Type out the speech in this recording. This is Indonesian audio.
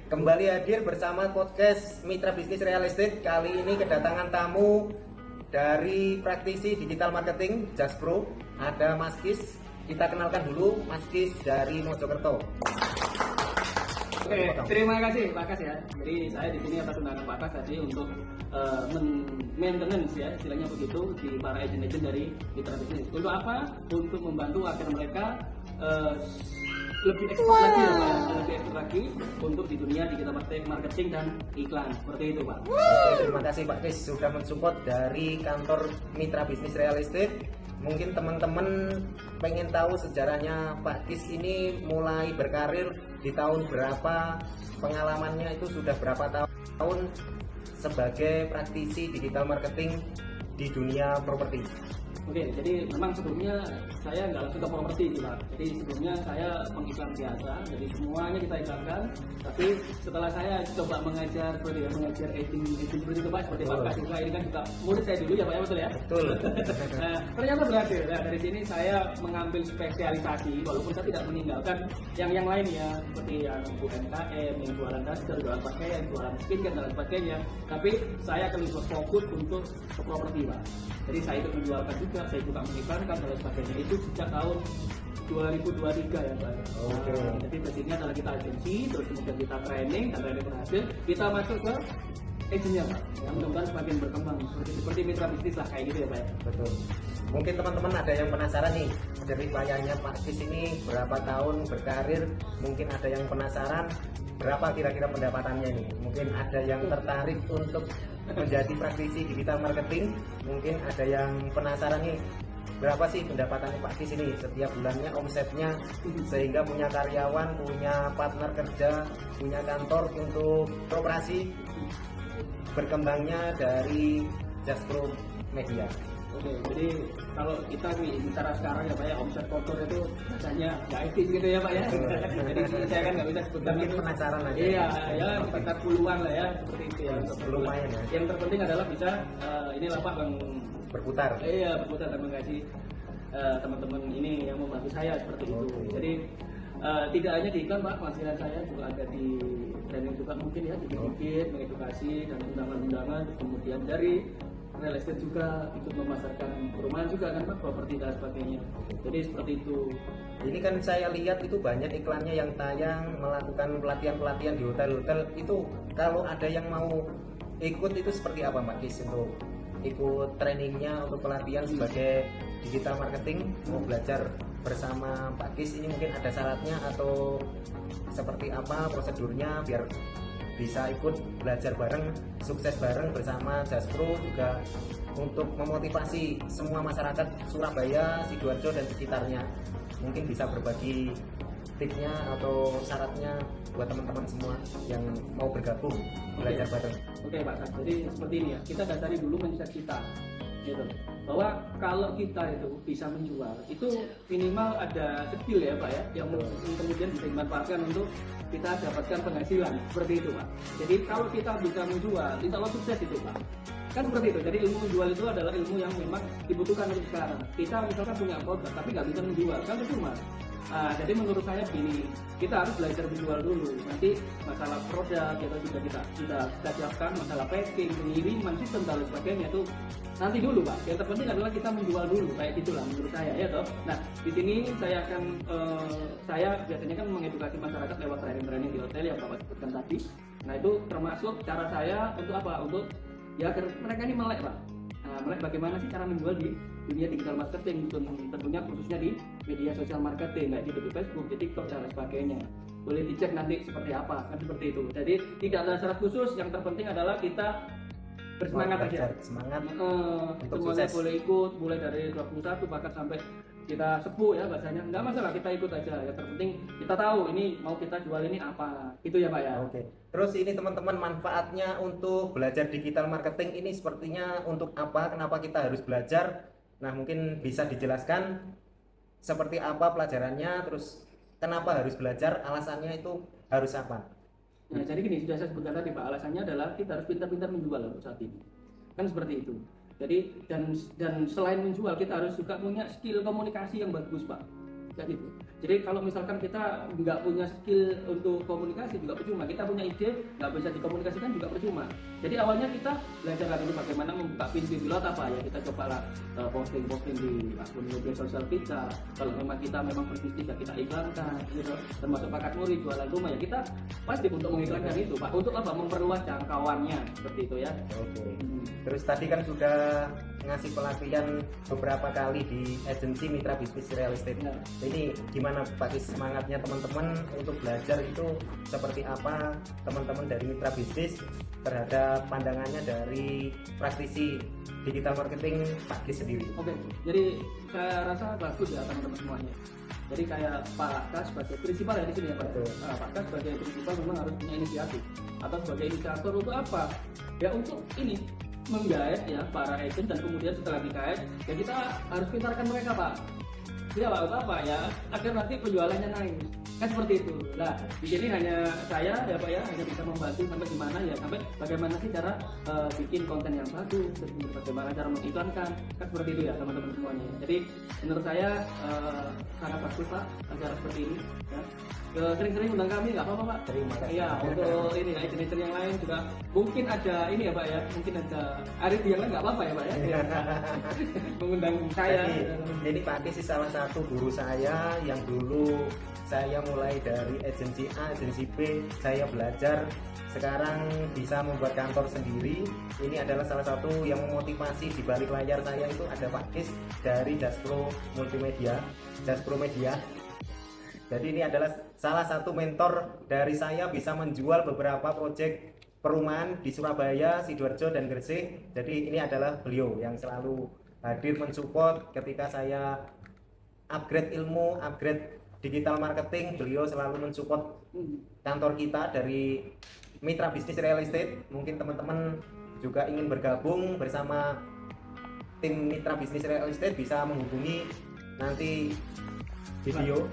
Kembali hadir bersama podcast Mitra Bisnis Real Estate. Kali ini kedatangan tamu dari praktisi digital marketing Jaspro. Ada Mas Kis. Kita kenalkan dulu Mas Kis dari Mojokerto. Oke, terima kasih Pak Kas ya. Jadi saya di sini atas undangan Pak Kas tadi untuk maintenance ya, istilahnya begitu di para agent-agent dari Mitra Bisnis. Untuk apa? Untuk membantu agar mereka lebih ekspor lagi ya Pak, lebih ekspor lagi untuk di dunia digital marketing dan iklan seperti itu Pak. Oke, terima kasih Pak Kis sudah mensupport dari kantor Mitra Bisnis Real Estate. Mungkin teman-teman pengen tahu sejarahnya Pak Kis ini mulai berkarir di tahun berapa, pengalamannya itu sudah berapa tahun sebagai praktisi digital marketing di dunia properti. Oke, jadi memang sebelumnya saya nggak langsung ke properti sih Pak. Jadi sebelumnya saya pengiklan biasa, jadi semuanya kita iklankan. Tapi setelah saya coba mengajar agent seperti itu Pak, seperti Pak Kas juga ini kan juga murid saya dulu ya Pak ya, betul ya? Betul. Nah, ternyata berhasil. Nah, dari sini saya mengambil spesialisasi, walaupun saya tidak meninggalkan yang lain ya, seperti yang UMKM, yang jualan daster, jualan pakaian, jualan skincare dan lain sebagainya. Tapi saya akan lebih fokus untuk ke properti Pak. Jadi saya ikut menjualkan juga, saya juga mengiklankan dan lain sebagainya itu sejak tahun 2023 ya Pak. Oke. Jadi basicnya adalah kita agensi, terus kemudian kita training dan training berhasil, kita masuk ke agentnya Pak. Yang mudah-mudahan semakin berkembang seperti mitra bisnis lah kayak gitu ya Pak. Betul. Mungkin teman-teman ada yang penasaran nih dari wayahnya Pak Kis ini berapa tahun berkarir. Mungkin ada yang penasaran berapa kira-kira pendapatannya nih. Mungkin ada yang tertarik untuk menjadi praktisi digital marketing. Mungkin ada yang penasaran nih berapa sih pendapatannya Pak Kis ini setiap bulannya, omsetnya, sehingga punya karyawan, punya partner kerja, punya kantor untuk operasi berkembangnya dari Jaspro Media. Oke, jadi kalau kita bicara sekarang ya Pak ya, omset kotor itu biasanya nggak etis gitu ya Pak ya. Jadi saya kan nggak bisa sebutkan Mungkin itu. penasaran aja. Iya, ya sekitar puluhan lah ya, seperti itu ya. Lumayan ya. Yang terpenting adalah bisa inilah Pak yang Berputar. iya berputar dan menggaji teman-teman ini yang membantu saya seperti itu. Jadi tidak hanya di iklan Pak, penghasilan saya juga ada di training juga mungkin ya, dikit-dikit mengedukasi dan undangan-undangan, kemudian dari real estate juga ikut memasarkan perumahan juga kan Pak, properti dan sebagainya. Jadi seperti itu. Ini kan saya lihat itu banyak iklannya yang tayang melakukan pelatihan-pelatihan di hotel-hotel itu. Kalau ada yang mau ikut itu seperti apa Pak Kis untuk ikut trainingnya untuk pelatihan sebagai digital marketing, mau belajar bersama Pak Kis ini mungkin ada syaratnya atau seperti apa prosedurnya biar bisa ikut belajar bareng, sukses bareng bersama Jaspro juga untuk memotivasi semua masyarakat Surabaya, Sidoarjo dan sekitarnya. Mungkin bisa berbagi tipsnya atau syaratnya buat teman-teman semua yang mau bergabung belajar bareng. Oke Pak, jadi seperti ini ya, kita dasari dulu mindset kita gitu, bahwa kalau kita itu bisa menjual itu minimal ada skill ya Pak ya, yang kemudian bisa dimanfaatkan untuk kita dapatkan penghasilan seperti itu Pak. Jadi kalau kita bisa menjual, insya Allah sukses itu Pak. Kan seperti itu. Jadi ilmu menjual itu adalah ilmu yang memang dibutuhkan untuk sekarang. Kita misalkan punya produk tapi nggak bisa menjual, kan itu Mas. Jadi menurut saya begini, kita harus belajar menjual dulu. Nanti masalah produk kita juga kita sudah siapkan, masalah packing, pengiriman, sistem dan lain sebagainya itu nanti dulu Pak. Yang terpenting adalah kita menjual dulu, kayak gitulah menurut saya ya toh. Nah di sini saya akan saya biasanya kan mengedukasi masyarakat lewat training-training di hotel yang Bapak sebutkan tadi. Nah itu termasuk cara saya untuk apa? Untuk ya agar mereka ini melek Pak. Melek bagaimana sih cara menjual di dunia digital marketing, tentunya khususnya di media sosial marketing, kayak gitu di Facebook, di TikTok dan lain sebagainya. Boleh dicek nanti seperti apa, kan seperti itu. Jadi tidak ada syarat khusus, yang terpenting adalah kita bersemangat aja. Semangat untuk semuanya sukses. boleh ikut, mulai dari 21 bahkan sampai kita sepuh ya bahasanya, nggak masalah, kita ikut aja. Yang terpenting kita tahu ini mau kita jual ini apa, itu ya Pak ya. Oke. Terus ini teman-teman manfaatnya untuk belajar digital marketing ini sepertinya untuk apa? Kenapa kita harus belajar? Nah mungkin bisa dijelaskan seperti apa pelajarannya, terus kenapa harus belajar, alasannya itu harus apa? Nah, jadi gini, sudah saya sebutkan tadi Pak, alasannya adalah kita harus pintar-pintar menjual untuk saat ini. Kan seperti itu. Jadi dan selain menjual, kita harus juga punya skill komunikasi yang bagus Pak. kayak gitu. Jadi kalau misalkan kita nggak punya skill untuk komunikasi juga percuma, kita punya ide nggak bisa dikomunikasikan juga percuma. Jadi awalnya kita belajar dulu bagaimana membuka pintu lewat apa ya, kita cobalah posting-posting di akun media sosial kita. Kalau memang kita memang berbisnis ya kita iklankan gitu. Termasuk Pak Muri jualan rumah ya kita pasti untuk mengiklankan itu Pak, untuk apa, memperluas jangkauannya seperti itu ya. Oke. Terus tadi kan sudah ngasih pelatihan beberapa kali di agensi Mitra Bisnis Real Estate. Ya. Ini gimana Pak Kis, semangatnya teman-teman untuk belajar itu seperti apa, teman-teman dari Mitra Bisnis terhadap pandangannya dari praktisi digital marketing Pak Kis sendiri? Oke, jadi saya rasa bagus ya teman-teman semuanya. Jadi kayak Pak Kas sebagai prinsipal ya di sini ya Pak. Betul. Nah, Pak Kas sebagai prinsipal memang harus punya inisiatif. Atau sebagai inisiator untuk apa? Ya untuk ini menggait ya para agent, dan kemudian setelah digait ya kita harus pintarkan mereka Pak. Tidak Pak, untuk apa ya? Agar nanti penjualannya naik. Kan seperti itu. Nah, di sini hanya saya ya Pak ya, hanya bisa membantu sampai di mana ya, sampai bagaimana sih cara bikin konten yang bagus, terus bagaimana cara mengiklankan. Kan seperti itu ya teman-teman semuanya. Jadi menurut saya sangat bagus Pak acara seperti ini ya. Sering-sering undang kami nggak apa-apa Pak. Terima kasih. Iya, untuk ini ya, agent-agent yang lain juga mungkin ada ini ya Pak ya, mungkin ada Arif yang lain nggak apa-apa ya Pak ya. Mengundang saya. Jadi Pak Kis salah satu guru saya yang dulu saya mulai dari agensi A, agensi B, saya belajar sekarang bisa membuat kantor sendiri. Ini adalah salah satu yang memotivasi di balik layar saya itu ada Pak Kis dari Jaspro Multimedia, Jaspro Media. Jadi ini adalah salah satu mentor dari saya bisa menjual beberapa proyek perumahan di Surabaya, Sidoarjo, dan Gresik. Jadi ini adalah beliau yang selalu hadir mensupport ketika saya upgrade ilmu, upgrade digital marketing. Beliau selalu mensupport kantor kita dari Mitra Bisnis Real Estate. Mungkin teman-teman juga ingin bergabung bersama tim Mitra Bisnis Real Estate, bisa menghubungi nanti video